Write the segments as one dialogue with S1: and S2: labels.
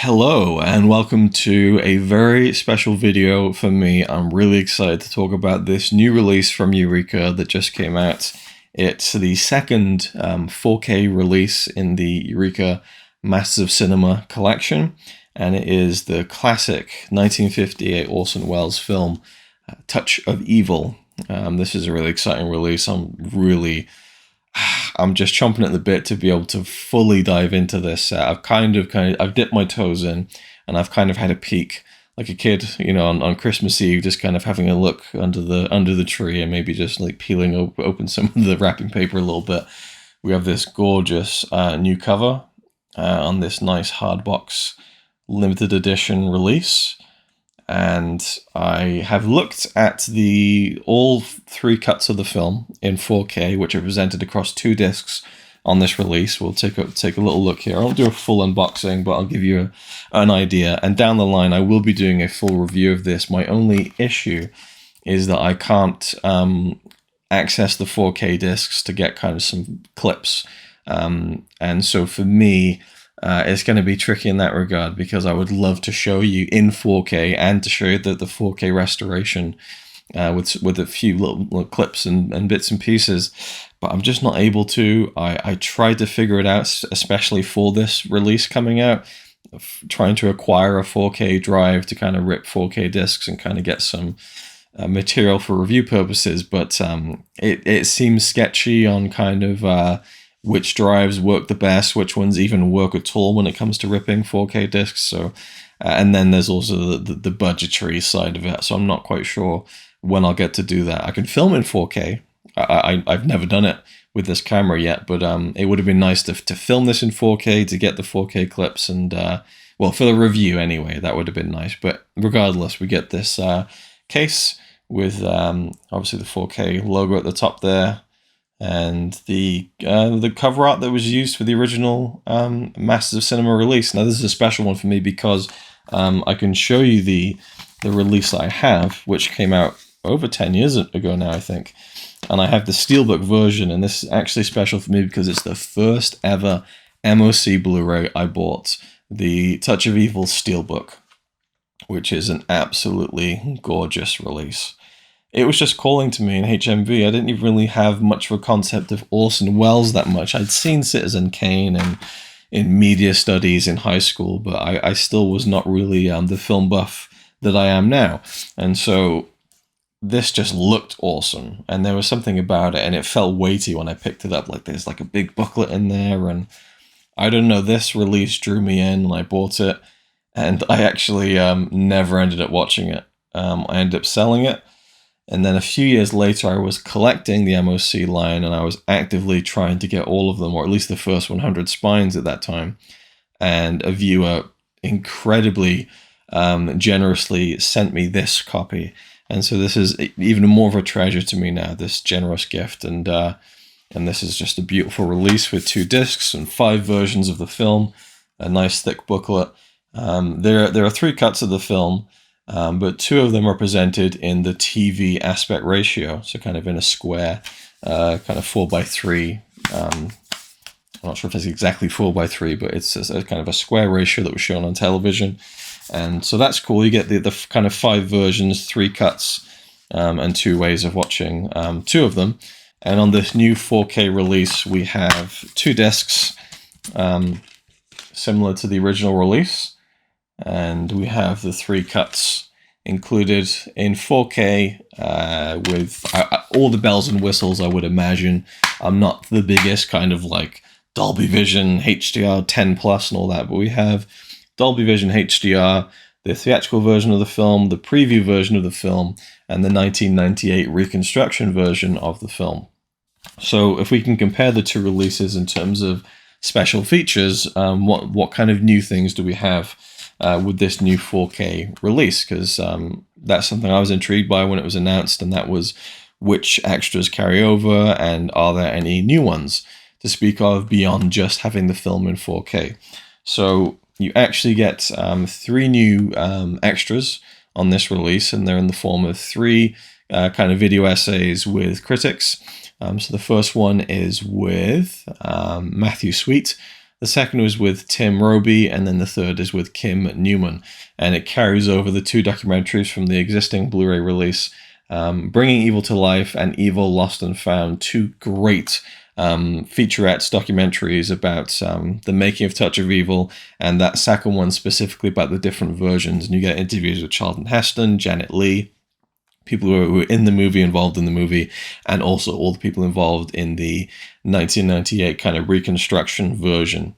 S1: Hello and welcome to a very special video for me. I'm really excited to talk about this new release from Eureka that just came out. It's the second 4K release in the Eureka Masters of Cinema collection, and it is the classic 1958 Orson Welles film, Touch of Evil. This is a really exciting release. I'm just chomping at the bit to be able to fully dive into this. I've I've dipped my toes in, and I've kind of had a peek like a kid, on Christmas Eve, just kind of having a look under the tree and maybe just like peeling open some of the wrapping paper a little bit. We have this gorgeous new cover on this nice hardbox limited edition release. And I have looked at all three cuts of the film in 4K, which are presented across 2 discs on this release. We'll take a little look here. I won't do a full unboxing, but I'll give you an idea. And down the line, I will be doing a full review of this. My only issue is that I can't access the 4K discs to get kind of some clips. And so for me, it's going to be tricky in that regard, because I would love to show you in 4K and to show you the 4K restoration with a few little clips and bits and pieces, but I'm just not able to. I tried to figure it out, especially for this release coming out, trying to acquire a 4K drive to kind of rip 4K discs and kind of get some material for review purposes, but it seems sketchy on kind of which drives work the best, which ones even work at all when it comes to ripping 4K discs. So, and then there's also the budgetary side of it. So I'm not quite sure when I'll get to do that. I can film in 4K. I've never done it with this camera yet, but it would have been nice to film this in 4K to get the 4K clips and, well, for the review anyway, that would have been nice. But regardless, we get this case with obviously the 4K logo at the top there, and the cover art that was used for the original Masters of Cinema release. Now, this is a special one for me because I can show you the release that I have, which came out over 10 years ago now, I think. And I have the Steelbook version, and this is actually special for me because it's the first ever MOC Blu-ray I bought, the Touch of Evil Steelbook, which is an absolutely gorgeous release. It was just calling to me in HMV. I didn't even really have much of a concept of Orson Welles that much. I'd seen Citizen Kane and in media studies in high school, but I still was not really the film buff that I am now. And so this just looked awesome, and there was something about it, and it felt weighty when I picked it up. Like there's like a big booklet in there, and I don't know, this release drew me in, and I bought it, and I actually never ended up watching it. I ended up selling it. And then a few years later, I was collecting the MOC line, and I was actively trying to get all of them, or at least the first 100 spines at that time. And a viewer incredibly generously sent me this copy. And so this is even more of a treasure to me now, this generous gift. And this is just a beautiful release with 2 discs and 5 versions of the film, a nice thick booklet. There are 3 cuts of the film. But 2 of them are presented in the TV aspect ratio, so kind of in a square, kind of 4:3. I'm not sure if it's exactly 4:3, but it's a kind of a square ratio that was shown on television, and so that's cool. You get the kind of 5 versions, 3 cuts, and 2 ways of watching 2 of them. And on this new 4K release, we have 2 discs, similar to the original release. And we have the 3 cuts included in 4K with all the bells and whistles, I would imagine. I'm not the biggest kind of like Dolby Vision HDR 10 plus and all that, but we have Dolby Vision HDR, the theatrical version of the film, the preview version of the film, and the 1998 reconstruction version of the film. So if we can compare the 2 releases in terms of special features, what kind of new things do we have with this new 4K release? Because that's something I was intrigued by when it was announced, and that was which extras carry over, and are there any new ones to speak of beyond just having the film in 4K. So you actually get 3 new extras on this release, and they're in the form of 3 kind of video essays with critics. So the first one is with Matthew Sweet, The second was with Tim Roby, and then the third is with Kim Newman. And it carries over the 2 documentaries from the existing Blu-ray release, Bringing Evil to Life and Evil Lost and Found, 2 great featurettes, documentaries about the making of Touch of Evil, and that second one specifically about the different versions. And you get interviews with Charlton Heston, Janet Leigh, people who were in the movie, involved in the movie, and also all the people involved in the 1998 kind of reconstruction version.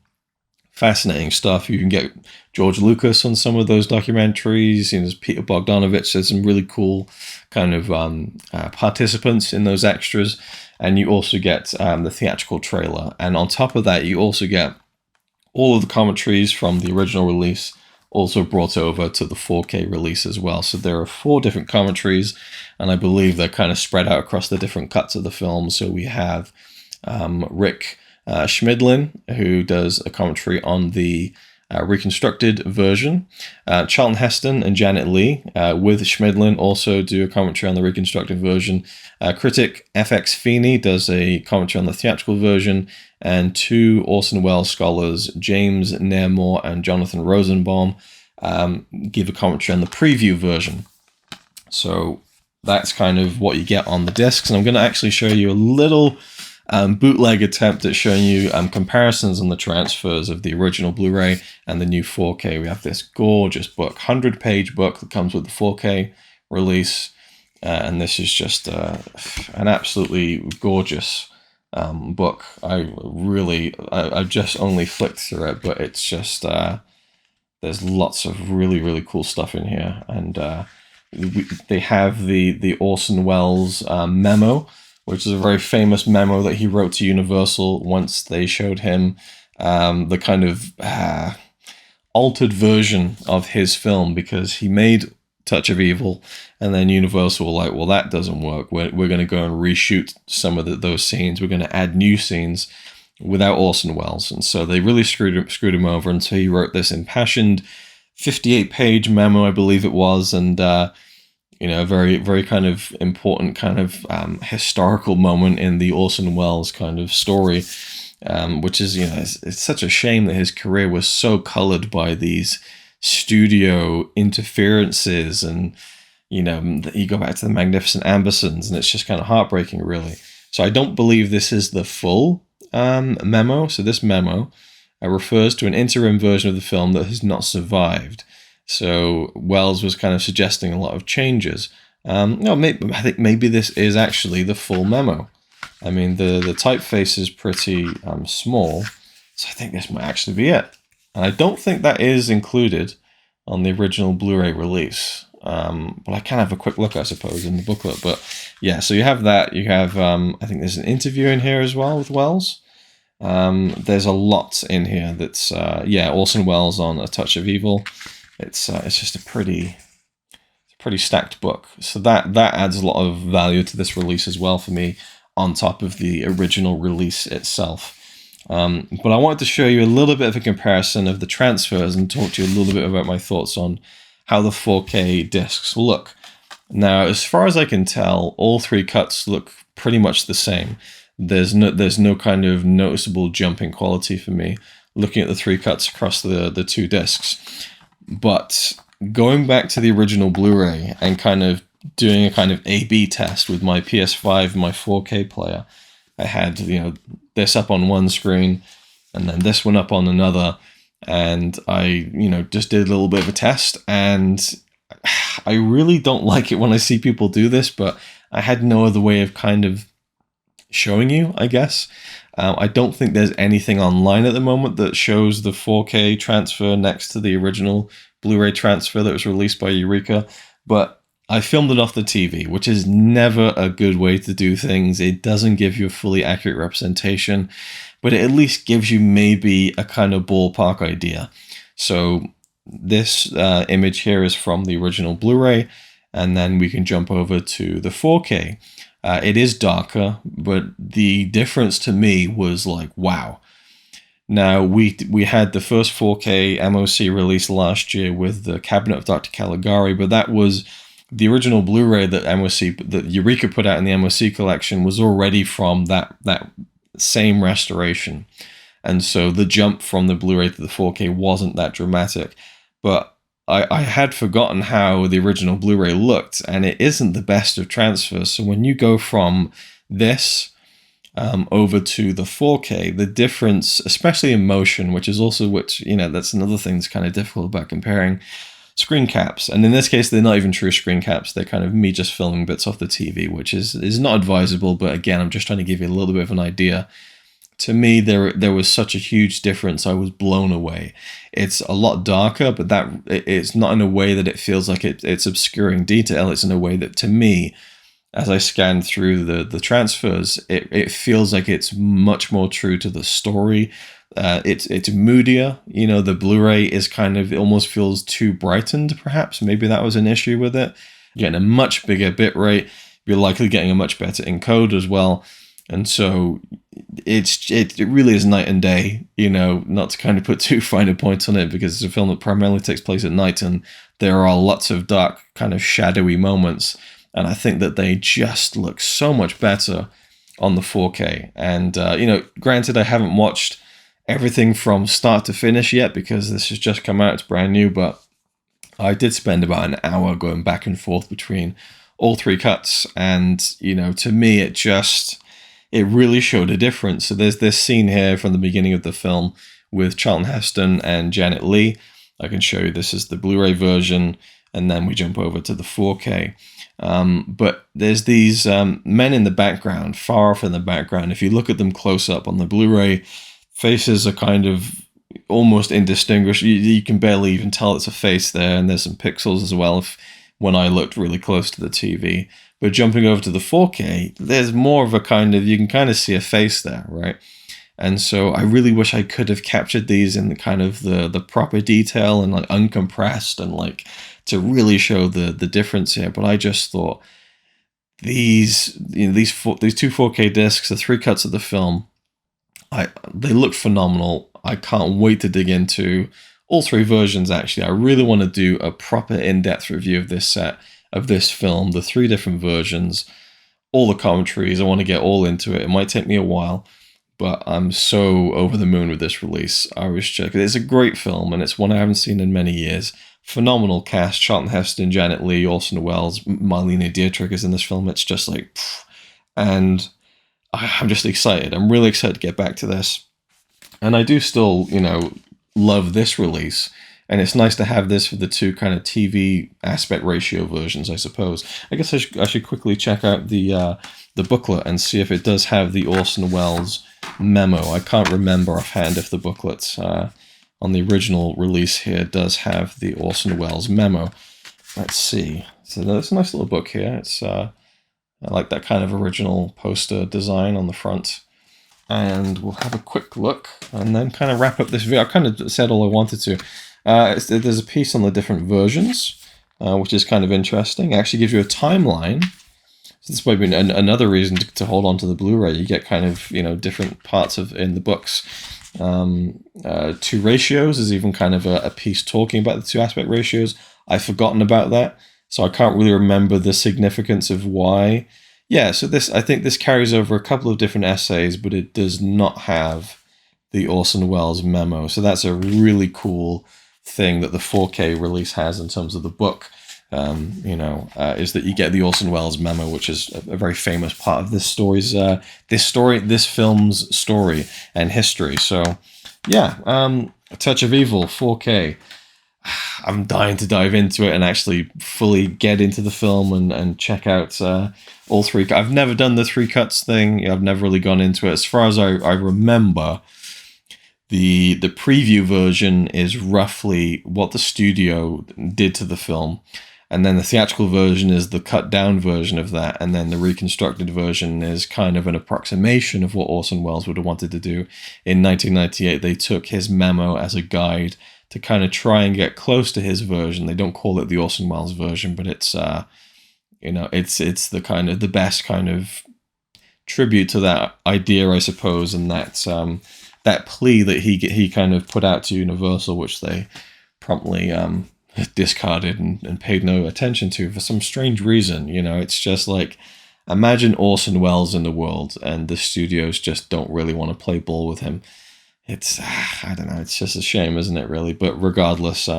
S1: Fascinating stuff. You can get George Lucas on some of those documentaries. There's Peter Bogdanovich. There's some really cool kind of participants in those extras. And you also get the theatrical trailer. And on top of that, you also get all of the commentaries from the original release also brought over to the 4K release as well. So there are 4 different commentaries, and I believe they're kind of spread out across the different cuts of the film. So we have Rick Schmidlin, who does a commentary on the reconstructed version. Charlton Heston and Janet Leigh with Schmidlin also do a commentary on the reconstructed version. Critic FX Feeney does a commentary on the theatrical version, and 2 Orson Welles scholars, James Nairmore and Jonathan Rosenbaum, give a commentary on the preview version. So that's kind of what you get on the discs, and I'm going to actually show you a little bootleg attempt at showing you comparisons on the transfers of the original Blu-ray and the new 4K. We have this gorgeous book, 100-page book that comes with the 4K release, and this is just an absolutely gorgeous book. I've just only flicked through it, but it's just there's lots of really, really cool stuff in here, and they have the Orson Welles memo, which is a very famous memo that he wrote to Universal once they showed him the kind of altered version of his film, because he made Touch of Evil, and then Universal were like, well, that doesn't work. We're going to go and reshoot some of those scenes. We're going to add new scenes without Orson Welles. And so they really screwed him over, and so he wrote this impassioned 58-page memo, I believe it was, and very, very kind of important kind of historical moment in the Orson Welles kind of story, which is, it's such a shame that his career was so colored by these studio interferences, and you go back to the Magnificent Ambersons, and it's just kind of heartbreaking, really. So I don't believe this is the full memo. So this memo refers to an interim version of the film that has not survived. So Welles was kind of suggesting a lot of changes. I think maybe this is actually the full memo. I mean, the typeface is pretty small, so I think this might actually be it. And I don't think that is included on the original Blu-ray release. But I can have a quick look, I suppose, in the booklet. But yeah, so you have that. You have, I think there's an interview in here as well with Welles. There's a lot in here that's, Orson Welles on A Touch of Evil. It's just a pretty stacked book. So that adds a lot of value to this release as well for me, on top of the original release itself. But I wanted to show you a little bit of a comparison of the transfers and talk to you a little bit about my thoughts on how the 4K discs look. Now, as far as I can tell, all 3 cuts look pretty much the same. There's no kind of noticeable jump in quality for me looking at the 3 cuts across the 2 discs. But going back to the original Blu-ray and kind of doing a kind of A/B test with my PS5 and my 4K player, I had this up on one screen and then this one up on another, and I just did a little bit of a test, and I really don't like it when I see people do this, but I had no other way of kind of showing you, I guess. I don't think there's anything online at the moment that shows the 4K transfer next to the original Blu-ray transfer that was released by Eureka, but I filmed it off the TV, which is never a good way to do things. It doesn't give you a fully accurate representation, but it at least gives you maybe a kind of ballpark idea. So this image here is from the original Blu-ray, and then we can jump over to the 4K. It is darker, but the difference to me was like, wow. Now, we had the first 4K MOC release last year with the Cabinet of Dr. Caligari, but that was the original Blu-ray that Eureka put out in the MOC collection was already from that same restoration. and so the jump from the Blu-ray to the 4K wasn't that dramatic. But I had forgotten how the original Blu-ray looked, and it isn't the best of transfers. So when you go from this over to the 4K, the difference, especially in motion, which is also that's another thing that's kind of difficult about comparing screen caps. And in this case, they're not even true screen caps. They're kind of me just filming bits off the TV, which is not advisable. But again, I'm just trying to give you a little bit of an idea. To me, there was such a huge difference. I was blown away. It's a lot darker, but it's not in a way that it feels like it's obscuring detail. It's in a way that, to me, as I scan through the transfers, it feels like it's much more true to the story. It's moodier. The Blu-ray is it almost feels too brightened, perhaps. Maybe that was an issue with it. You're getting a much bigger bit rate. You're likely getting a much better encode as well. And so it really is night and day, not to kind of put too fine a point on it, because it's a film that primarily takes place at night, and there are lots of dark, kind of shadowy moments. And I think that they just look so much better on the 4K. And, granted, I haven't watched everything from start to finish yet, because this has just come out, it's brand new, but I did spend about an hour going back and forth between all three cuts. And, to me, it really showed a difference. So there's this scene here from the beginning of the film with Charlton Heston and Janet Leigh. I can show you, this is the Blu-ray version, and then we jump over to the 4K. But there's these men in the background, far off in the background. If you look at them close up on the Blu-ray, faces are kind of almost indistinguishable. You can barely even tell it's a face there, and there's some pixels as well when I looked really close to the TV. But jumping over to the 4K, there's more of you can kind of see a face there, right? And so I really wish I could have captured these in the kind of the proper detail and uncompressed and to really show the difference here. But I just thought these two 4K discs, the three cuts of the film, they look phenomenal. I can't wait to dig into all three versions. Actually, I really want to do a proper in-depth review of this film, the three different versions, all the commentaries. I want to get all into it. It might take me a while, but I'm so over the moon with this release. It's a great film, and it's one I haven't seen in many years. Phenomenal cast: Charlton Heston, Janet Leigh, Orson Welles, Marlene Dietrich is in this film. It's just and I'm just excited. I'm really excited to get back to this. And I do still, love this release. And it's nice to have this for the two kind of TV aspect ratio versions, I suppose. I guess I should quickly check out the booklet and see if it does have the Orson Welles memo. I can't remember offhand if the booklet on the original release here does have the Orson Welles memo. Let's see. So there's a nice little book here. It's I like that kind of original poster design on the front. And we'll have a quick look and then kind of wrap up this video. I kind of said all I wanted to. There's a piece on the different versions, which is kind of interesting. It actually gives you a timeline. So this might be another reason to hold on to the Blu-ray. You get kind of, different parts in the books. Two ratios is even kind of a piece talking about the two aspect ratios. I've forgotten about that, so I can't really remember the significance of why. Yeah, so I think this carries over a couple of different essays, but it does not have the Orson Welles memo. So that's a really cool thing that the 4K release has in terms of the book. Is that you get the Orson Welles memo, which is a very famous part of this film's story and history. So, yeah, A Touch of Evil 4K. I'm dying to dive into it and actually fully get into the film and check out all three. I've never done the three cuts thing. I've never really gone into it. As far as I remember, the preview version is roughly what the studio did to the film. And then the theatrical version is the cut down version of that. And then the reconstructed version is kind of an approximation of what Orson Welles would have wanted to do. In 1998, they took his memo as a guide to kind of try and get close to his version. They don't call it the Orson Welles version, but it's the kind of the best kind of tribute to that idea, I suppose, and that plea that he kind of put out to Universal, which they promptly discarded and paid no attention to for some strange reason. It's just like, imagine Orson Welles in the world, and the studios just don't really want to play ball with him. it's I don't know, it's just a shame, isn't it, really? But regardless,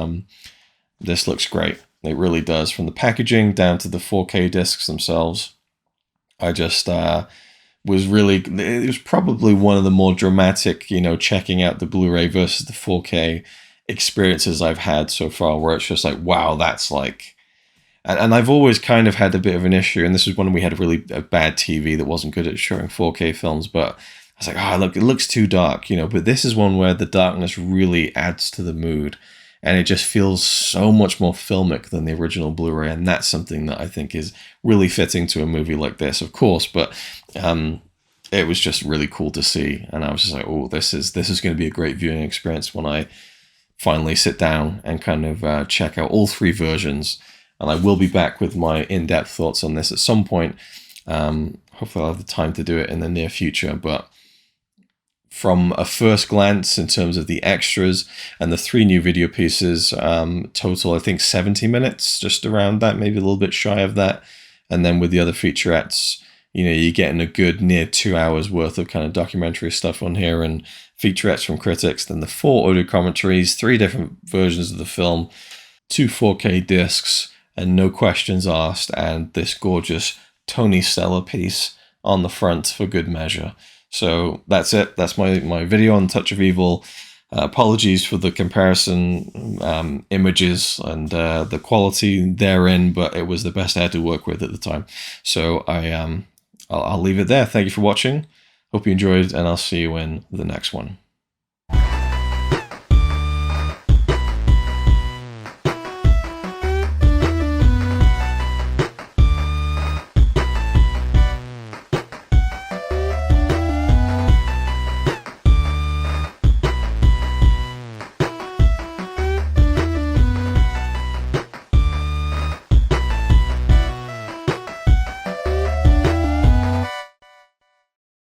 S1: this looks great. It really does, from the packaging down to the 4K discs themselves. I just was really, it was probably one of the more dramatic, you know, checking out the Blu-ray versus the 4K experiences I've had so far, where it's just like, wow, that's like, and I've always kind of had a bit of an issue, and this is when we had a bad TV that wasn't good at showing 4K films, but I was like, oh, look, it looks too dark, you know, but this is one where the darkness really adds to the mood, and it just feels so much more filmic than the original Blu-ray, and that's something that I think is really fitting to a movie like this, of course, but it was just really cool to see, and I was just like, oh, this is going to be a great viewing experience when I finally sit down and kind of check out all three versions. And I will be back with my in-depth thoughts on this at some point. Hopefully I'll have the time to do it in the near future. But from a first glance, in terms of the extras and the 3 new video pieces, total, I think 70 minutes, just around that, maybe a little bit shy of that. And then with the other featurettes, you know, you're getting a good near 2 hours worth of kind of documentary stuff on here and featurettes from critics. Then the 4 audio commentaries, 3 different versions of the film, 2 4K discs, and no questions asked, and this gorgeous Tony Stella piece on the front for good measure. So that's it. That's my video on Touch of Evil. Apologies for the comparison images and the quality therein, but it was the best I had to work with at the time. So I'll leave it there. Thank you for watching. Hope you enjoyed, and I'll see you in the next one.